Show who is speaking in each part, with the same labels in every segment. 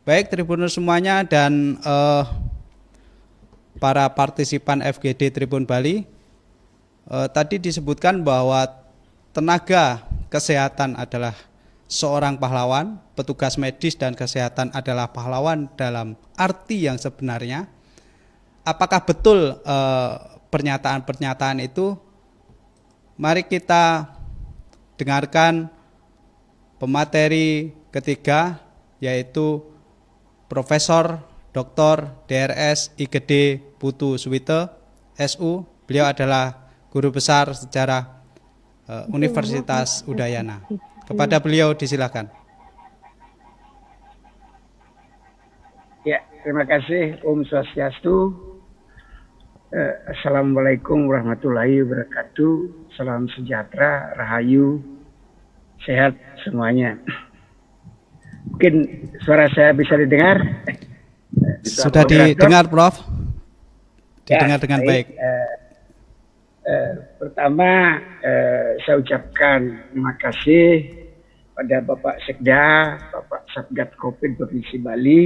Speaker 1: Baik Tribuners semuanya dan para partisipan FGD Tribun Bali, tadi disebutkan bahwa tenaga kesehatan adalah seorang pahlawan, petugas medis dan kesehatan adalah pahlawan dalam arti yang sebenarnya. Apakah betul pernyataan-pernyataan itu? Mari kita dengarkan pemateri ketiga, yaitu Profesor Dr. DRS IGD Putu Suwite, SU. Beliau adalah guru besar sejarah Universitas Udayana. Kepada beliau disilakan.
Speaker 2: Ya, terima kasih. Om Swastiastu. Assalamualaikum warahmatullahi wabarakatuh. Salam sejahtera, rahayu, sehat semuanya. Mungkin suara saya bisa didengar?
Speaker 1: Sudah didengar, Prof. Didengar ya, dengan baik.
Speaker 2: Pertama, saya ucapkan terima kasih pada Bapak Sekda, Bapak Satgas Covid Provinsi Bali,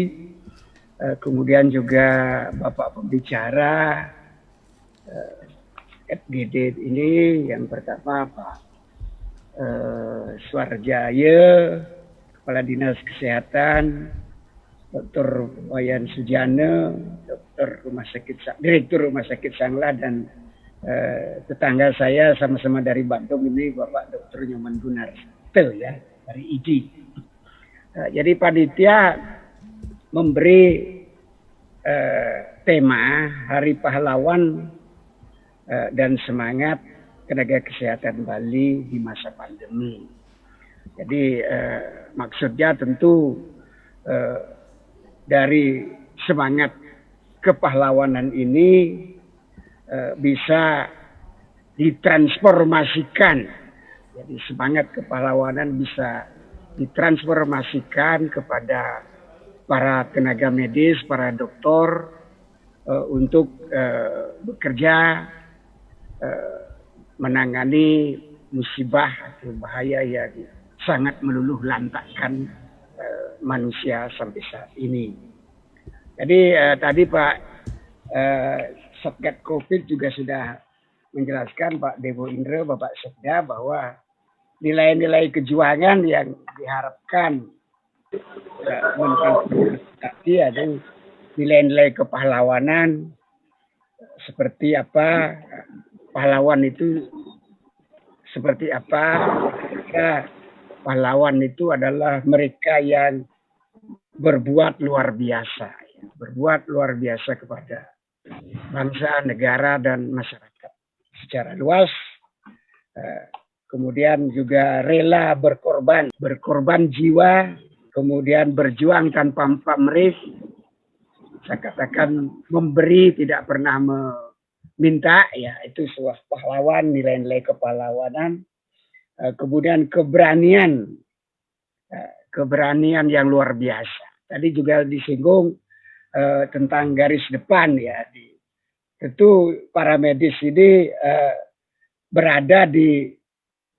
Speaker 2: kemudian juga Bapak Pembicara FGD ini, yang pertama Pak Suarjaya, Kepala Dinas Kesehatan, Dr. Wayan Sujana, Direktur Rumah Sakit Sangla, dan tetangga saya sama-sama dari Bandung ini, Bapak Dr. Nyoman Gunar, ya, dari IDI. Jadi panitia memberi tema Hari Pahlawan dan Semangat Tenaga Kesehatan Bali di masa pandemi. Jadi maksudnya tentu dari semangat kepahlawanan ini bisa ditransformasikan. Jadi semangat kepahlawanan bisa ditransformasikan kepada para tenaga medis, para dokter untuk bekerja menangani musibah atau bahaya yang sangat meluluh lantakkan manusia sampai saat ini. Jadi tadi Pak Satgas Covid juga sudah menjelaskan, Pak Dewo Indra, Bapak Sekda, bahwa nilai-nilai kejuangan yang diharapkan mentransformasi ada nilai-nilai kepahlawanan. Seperti apa pahlawan itu, seperti apa pahlawan itu adalah mereka yang berbuat luar biasa, berbuat luar biasa kepada bangsa, negara, dan masyarakat secara luas. Kemudian juga rela berkorban jiwa, kemudian berjuang tanpa pamrih. Saya katakan memberi, tidak pernah meminta, ya itu sebuah pahlawan, nilai-nilai kepahlawanan. Kemudian keberanian yang luar biasa. Tadi juga disinggung tentang garis depan, ya. Tentu para medis ini berada di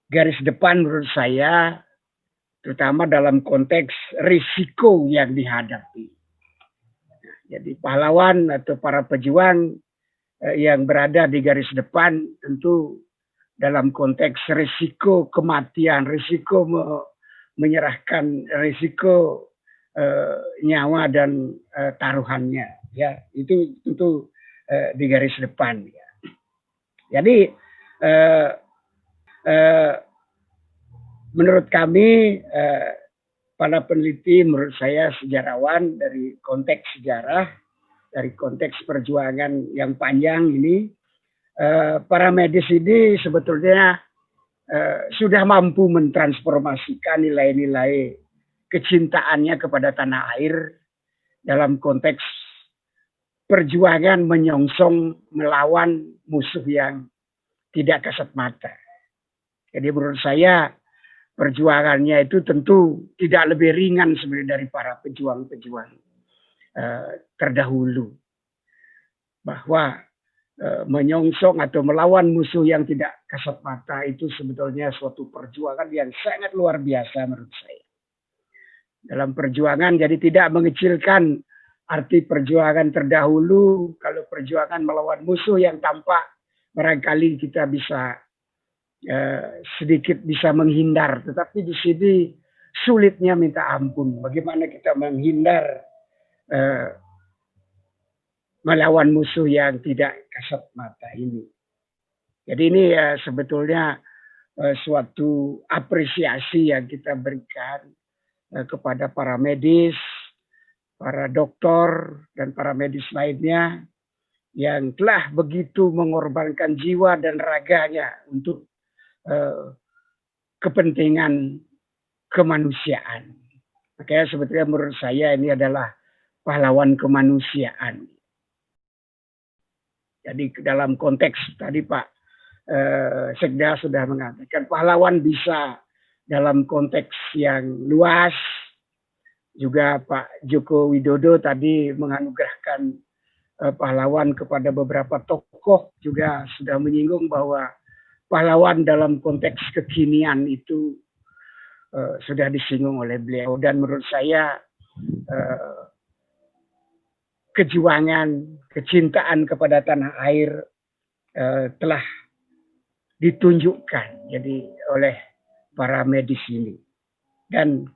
Speaker 2: garis depan menurut saya, terutama dalam konteks risiko yang dihadapi. Jadi pahlawan atau para pejuang yang berada di garis depan tentu dalam konteks risiko kematian, risiko menyerahkan, risiko nyawa dan taruhannya, ya itu tentu di garis depan, ya. Jadi menurut kami, para peneliti, menurut saya sejarawan, dari konteks sejarah, dari konteks perjuangan yang panjang ini, para medis ini sebetulnya sudah mampu mentransformasikan nilai-nilai kecintaannya kepada tanah air dalam konteks perjuangan menyongsong melawan musuh yang tidak kasat mata. Jadi menurut saya perjuangannya itu tentu tidak lebih ringan sebenarnya dari para pejuang-pejuang terdahulu. Bahwa menyongsong atau melawan musuh yang tidak kasat mata itu sebetulnya suatu perjuangan yang sangat luar biasa menurut saya. dalam perjuangan, jadi tidak mengecilkan arti perjuangan terdahulu. Kalau perjuangan melawan musuh yang tampak, barangkali kita bisa sedikit bisa menghindar, tetapi di sini sulitnya minta ampun. Bagaimana kita menghindar melawan musuh yang tidak kasat mata ini. Jadi ini sebetulnya suatu apresiasi yang kita berikan kepada para medis, para dokter, dan para medis lainnya yang telah begitu mengorbankan jiwa dan raganya untuk kepentingan kemanusiaan. Makanya sebetulnya menurut saya ini adalah pahlawan kemanusiaan. Jadi dalam konteks tadi Pak Sekda sudah mengatakan pahlawan bisa dalam konteks yang luas. Juga Pak Joko Widodo tadi menganugerahkan pahlawan kepada beberapa tokoh, juga sudah menyinggung bahwa pahlawan dalam konteks kekinian itu sudah disinggung oleh beliau. Dan menurut saya kejuangan, kecintaan kepada tanah air telah ditunjukkan jadi oleh para medis ini. Dan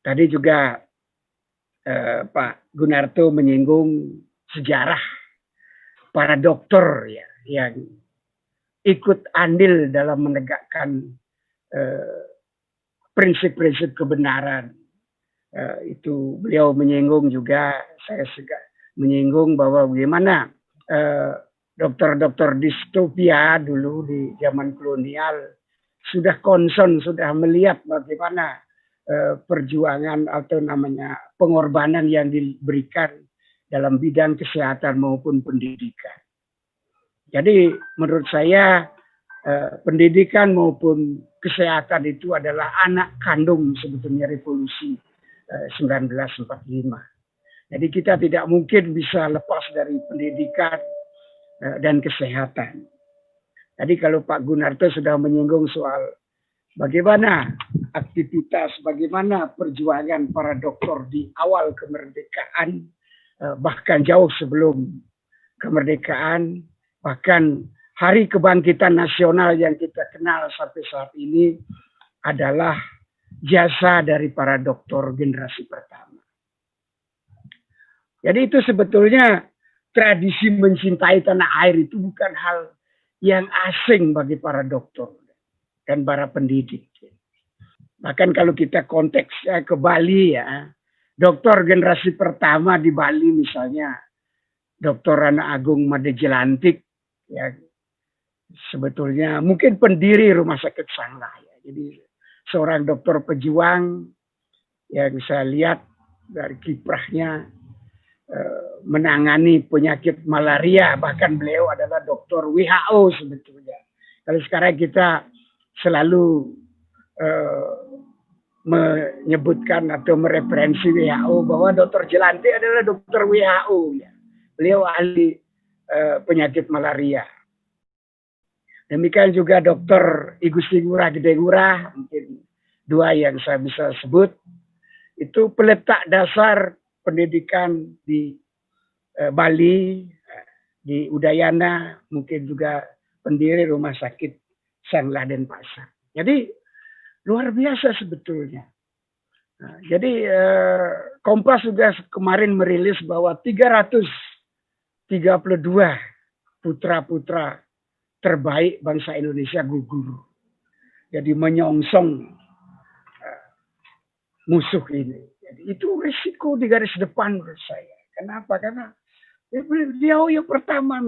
Speaker 2: tadi juga Pak Gunarto menyinggung sejarah para dokter ya yang ikut andil dalam menegakkan prinsip-prinsip kebenaran. Itu beliau menyinggung juga, saya menyinggung bahwa bagaimana dokter-dokter distopia dulu di zaman kolonial sudah concern, sudah melihat bagaimana perjuangan atau namanya pengorbanan yang diberikan dalam bidang kesehatan maupun pendidikan. Jadi menurut saya pendidikan maupun kesehatan itu adalah anak kandung sebetulnya revolusi 1945. Jadi kita tidak mungkin bisa lepas dari pendidikan dan kesehatan. Tadi kalau Pak Gunarto sudah menyinggung soal bagaimana aktivitas, bagaimana perjuangan para dokter di awal kemerdekaan, bahkan jauh sebelum kemerdekaan, bahkan Hari Kebangkitan Nasional yang kita kenal sampai saat ini adalah jasa dari para dokter generasi pertama. Jadi itu sebetulnya tradisi mencintai tanah air itu bukan hal yang asing bagi para dokter dan para pendidik. Bahkan kalau kita konteksnya ke Bali ya, dokter generasi pertama di Bali misalnya Dr. Rana Agung Madejelantik ya, sebetulnya mungkin pendiri Rumah Sakit Sanglah ya. Jadi seorang dokter pejuang yang saya lihat dari kiprahnya menangani penyakit malaria, bahkan beliau adalah dokter WHO sebetulnya. Kalau sekarang kita selalu menyebutkan atau mereferensi WHO bahwa Dr. Jelantik adalah dokter WHO ya. Beliau ahli penyakit malaria. Demikian juga Dr. Igusti Ngurah Gede Ngurah, mungkin dua yang saya bisa sebut, itu peletak dasar pendidikan di Bali, di Udayana, mungkin juga pendiri Rumah Sakit Sanglah Denpasar. Jadi luar biasa sebetulnya. Nah, jadi Kompas juga kemarin merilis bahwa 332 putra-putra terbaik bangsa Indonesia gugur. Jadi menyongsong musuh ini. Jadi itu risiko di garis depan menurut saya. Kenapa? Karena dia yang pertama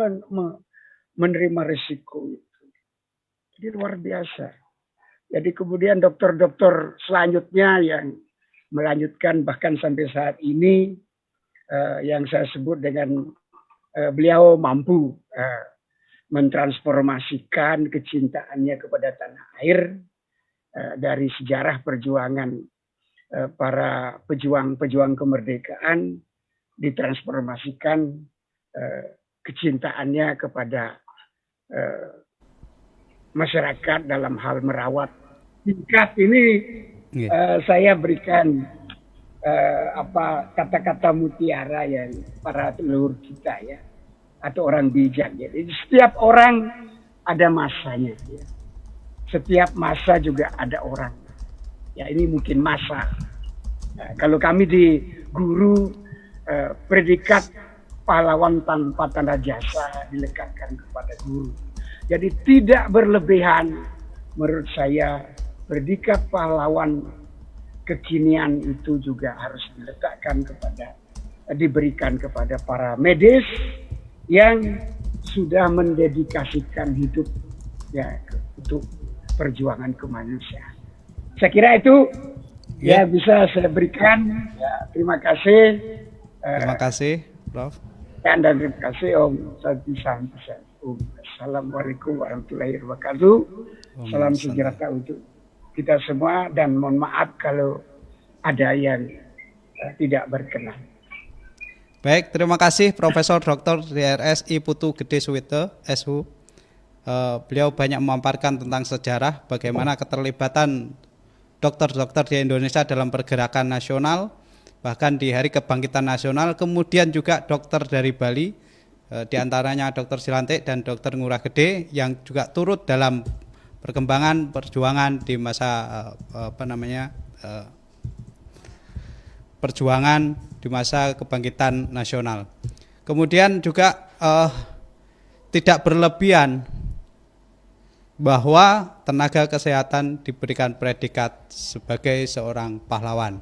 Speaker 2: menerima risiko itu. Jadi luar biasa. Jadi kemudian dokter-dokter selanjutnya yang melanjutkan bahkan sampai saat ini yang saya sebut dengan beliau mampu mentransformasikan kecintaannya kepada tanah air dari sejarah perjuangan para pejuang-pejuang kemerdekaan ditransformasikan kecintaannya kepada masyarakat dalam hal merawat. Singkat ini saya berikan kata-kata mutiara yang para leluhur kita ya, atau orang bijak. Jadi setiap orang ada masanya. Ya. Setiap masa juga ada orang. Ya ini mungkin masa. Nah, kalau kami di guru predikat pahlawan tanpa tanda jasa dilekatkan kepada guru. Jadi tidak berlebihan menurut saya predikat pahlawan kekinian itu juga harus diberikan kepada para medis yang sudah mendedikasikan hidup ya untuk perjuangan kemanusiaan. Saya kira itu ya bisa saya berikan. Ya, terima kasih.
Speaker 1: Terima kasih, Prof.
Speaker 2: Dan terima kasih Om Santi Santi. Assalamualaikum warahmatullahi wabarakatuh. Salam sejahtera untuk kita semua dan mohon maaf kalau ada yang tidak berkenan.
Speaker 1: Baik, terima kasih Profesor Dr. DRS.I. Putu Gede Suwito, SU. Beliau banyak memaparkan tentang sejarah bagaimana keterlibatan dokter-dokter di Indonesia dalam pergerakan nasional, bahkan di Hari Kebangkitan Nasional, kemudian juga dokter dari Bali, di antaranya Dr. Silantik dan Dr. Ngurah Gede yang juga turut dalam perkembangan perjuangan di masa perjuangan di masa kebangkitan nasional. Kemudian juga tidak berlebihan bahwa tenaga kesehatan diberikan predikat sebagai seorang pahlawan.